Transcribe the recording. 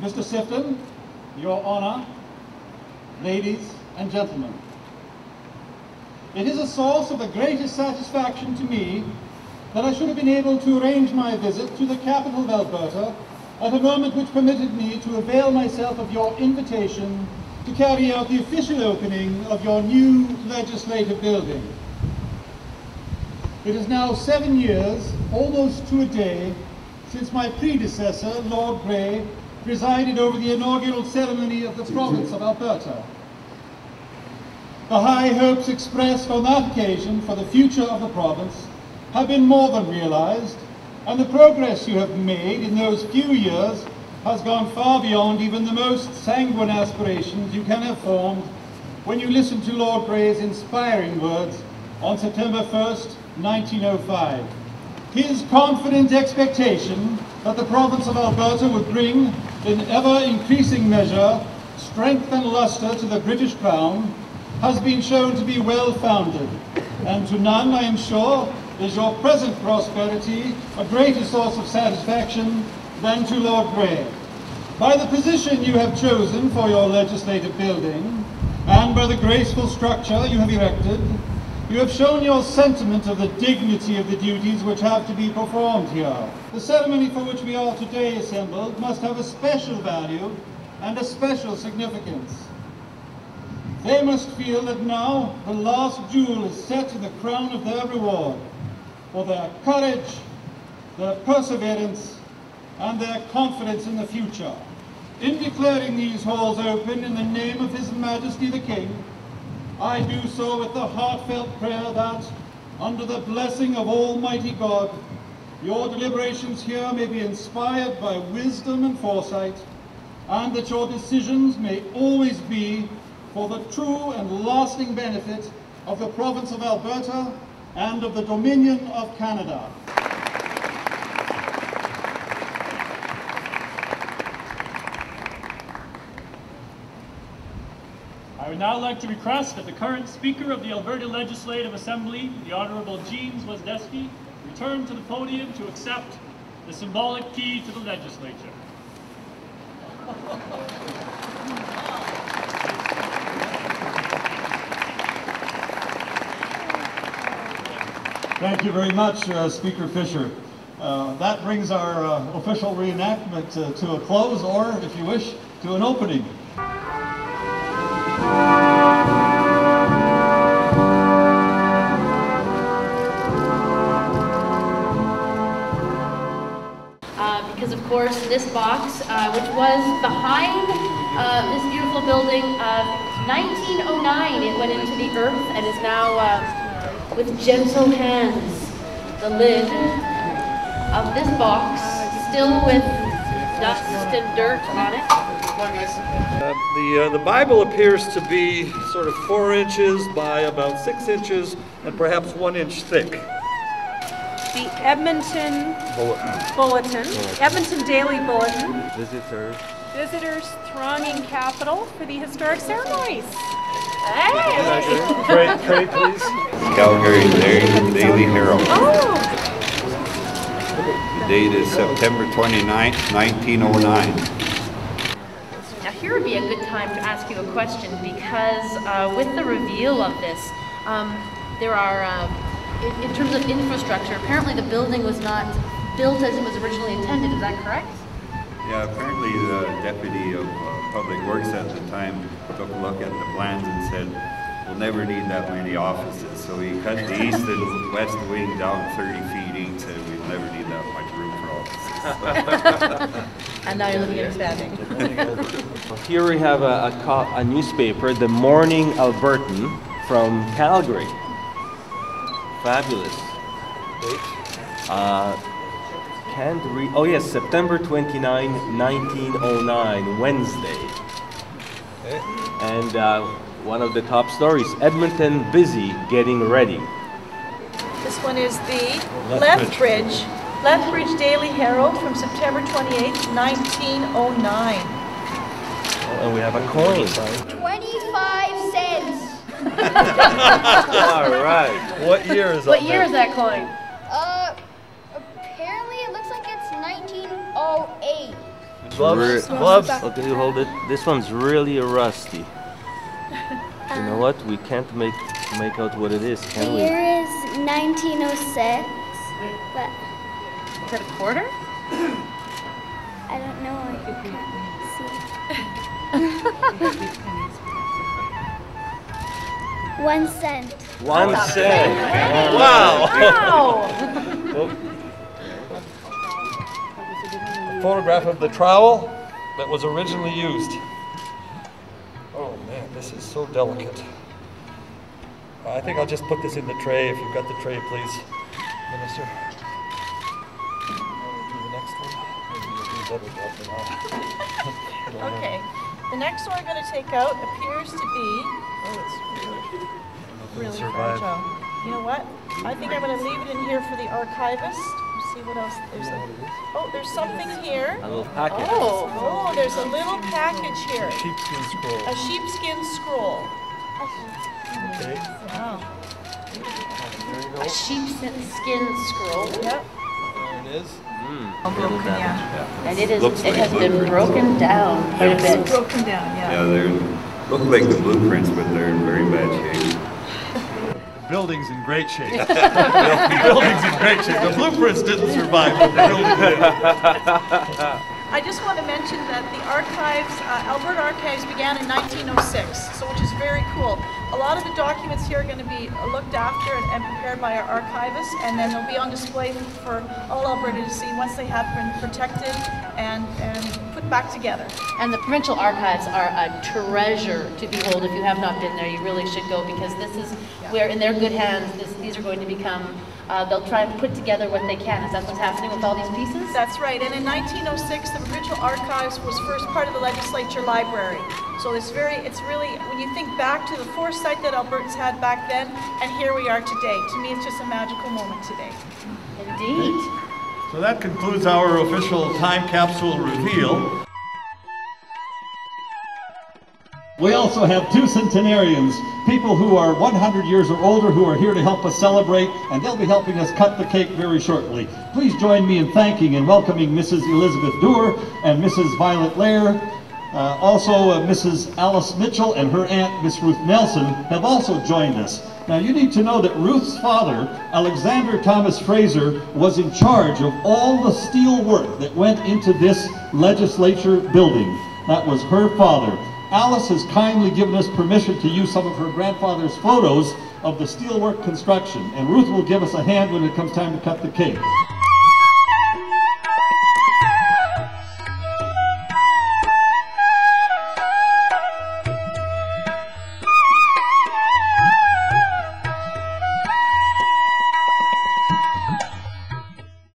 Mr. Sifton, Your Honor, ladies and gentlemen. It is a source of the greatest satisfaction to me that I should have been able to arrange my visit to the capital of Alberta at a moment which permitted me to avail myself of your invitation to carry out the official opening of your new legislative building. It is now 7 years, almost to a day, since my predecessor, Lord Grey, presided over the inaugural ceremony of the province of Alberta. The high hopes expressed on that occasion for the future of the province have been more than realized, and the progress you have made in those few years has gone far beyond even the most sanguine aspirations you can have formed when you listen to Lord Grey's inspiring words on September 1st, 1905. His confident expectation that the province of Alberta would bring, in ever-increasing measure, strength and lustre to the British Crown has been shown to be well-founded, and to none, I am sure, is your present prosperity a greater source of satisfaction than to Lord Grey. By the position you have chosen for your legislative building, and by the graceful structure you have erected, you have shown your sentiment of the dignity of the duties which have to be performed here. The ceremony for which we are today assembled must have a special value and a special significance. They must feel that now the last jewel is set in the crown of their reward for their courage, their perseverance, and their confidence in the future. In declaring these halls open in the name of His Majesty the King, I do so with the heartfelt prayer that, under the blessing of Almighty God, your deliberations here may be inspired by wisdom and foresight, and that your decisions may always be for the true and lasting benefit of the province of Alberta and of the Dominion of Canada. I would now like to request that the current Speaker of the Alberta Legislative Assembly, the Honourable Zwozdesky, return to the podium to accept the symbolic key to the legislature. Thank you very much, Speaker Fisher. That brings our official reenactment to a close, or, if you wish, to an opening. Because of course this box, which was behind this beautiful building of 1909, it went into the earth and is now with gentle hands, the lid of this box, still with dust and dirt on it. The Bible appears to be sort of 4 inches by about 6 inches and perhaps 1 inch thick. The Edmonton Bulletin, Edmonton Daily Bulletin. Visitors thronging capital for the historic ceremonies. Hey! Trade, please. Calgary Daily Herald. Oh! The date is September 29th, 1909. Now here would be a good time to ask you a question, because with the reveal of this, there are, in terms of infrastructure, apparently the building was not built as it was originally intended, is that correct? Yeah, apparently the Deputy of Public Works at the time took a look at the plans and said, we'll never need that many offices. So he cut the east and west wing down 30 feet each, and we'll never need that much room for offices. And now you're looking at expanding. Here we have a newspaper, the Morning Albertan from Calgary. Fabulous. Can't read. Oh yes, September 29, 1909, Wednesday. And one of the top stories, Edmonton busy getting ready. This one is the Lethbridge Daily Herald from September 28, 1909. Oh, and we have a coin. 25 cents. All right. What year is that? What year is that coin? Apparently it looks like it's 1908. Gloves? Gloves? Okay, you hold it. This one's really rusty. You know what? We can't make out what it is, The can we? year is 1906, but Is that a quarter? I don't know. I can't see. 1 cent. 1 cent. Wow! Wow! A photograph of the trowel that was originally used. Oh man, this is so delicate. I think I'll just put this in the tray, if you've got the tray, please, Minister. Do the next one. Maybe you'll do a better job than I. Okay. The next one we're going to take out appears to be, really survive. fragile. You know what? I think I'm going to leave it in here for the archivist. See what else there's. There's something here. A little packet. Oh, there's a little package here. Sheepskin scroll. A sheepskin scroll. Okay. Wow. There you go. A sheepskin scroll. Yep. There it is. Broken, yeah. And it Looks like has been blueprints. broken down quite a bit. Broken down, yeah. Yeah, they look like the blueprints, but they're in very bad shape. The building's in great shape. The building's in great shape. The blueprints didn't survive, but the building did. I just want to mention that the archives, Alberta Archives began in 1906, so which is very cool. A lot of the documents here are going to be looked after and prepared by our archivists, and then they'll be on display for all Alberta to see once they have been protected and put back together. And the provincial archives are a treasure to behold. If you have not been there, you really should go, because this is where, in their good hands, these are going to become, they'll try and put together what they can. Is that what's happening with all these pieces? That's right, and in 1906, the Provincial Archives was first part of the Legislature Library. So it's really, when you think back to the foresight that Albertans had back then, and here we are today. To me, it's just a magical moment today. Indeed. So that concludes our official time capsule reveal. We also have 2 centenarians, people who are 100 years or older, who are here to help us celebrate, and they'll be helping us cut the cake very shortly. Please join me in thanking and welcoming Mrs. Elizabeth Doer and Mrs. Violet Lair. Mrs. Alice Mitchell and her aunt, Miss Ruth Nelson, have also joined us. Now you need to know that Ruth's father, Alexander Thomas Fraser, was in charge of all the steel work that went into this legislature building. That was her father. Alice has kindly given us permission to use some of her grandfather's photos of the steelwork construction, and Ruth will give us a hand when it comes time to cut the cake.